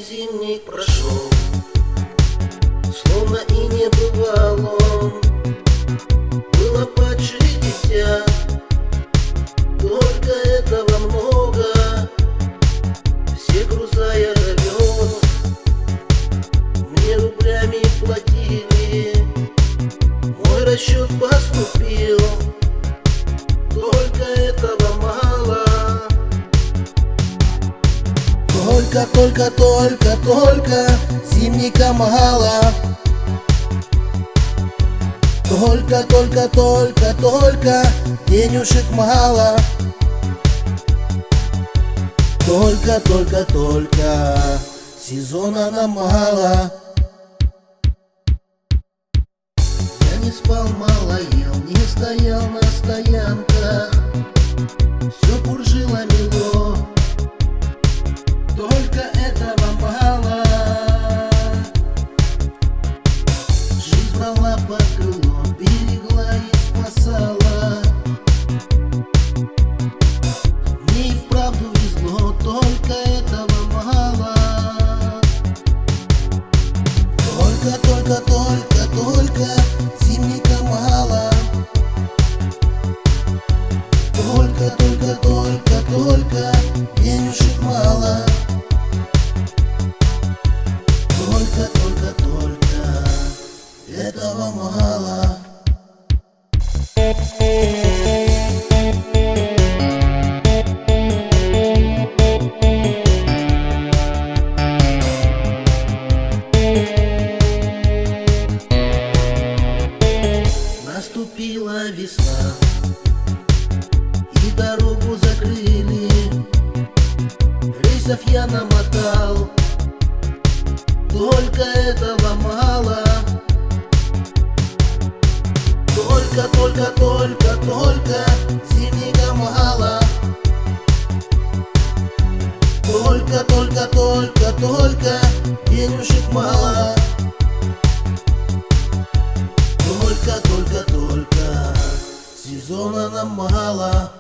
Зимний прошел, словно и не бывал он. Было по 60, только этого много. Все груза я довез, мне рублями платили. Мой расчет поступил, только этого мало. Только зимника мало. Только денежек мало. Только сезона нам мало. Я не спал, мало ел, не стоял на стоянках. Все куржило мело. Только этого мало. Жизнь брала под крыло, берегла и спасала. Мне и вправду везло, только этого мало. Только зимника мало. Только денежек мало. Только этого мало. Наступила весна, и дорогу закрыли. Рейсов я намотал, только этого мало. Только зимника мало. Только денежек мало. Только сезона нам мало.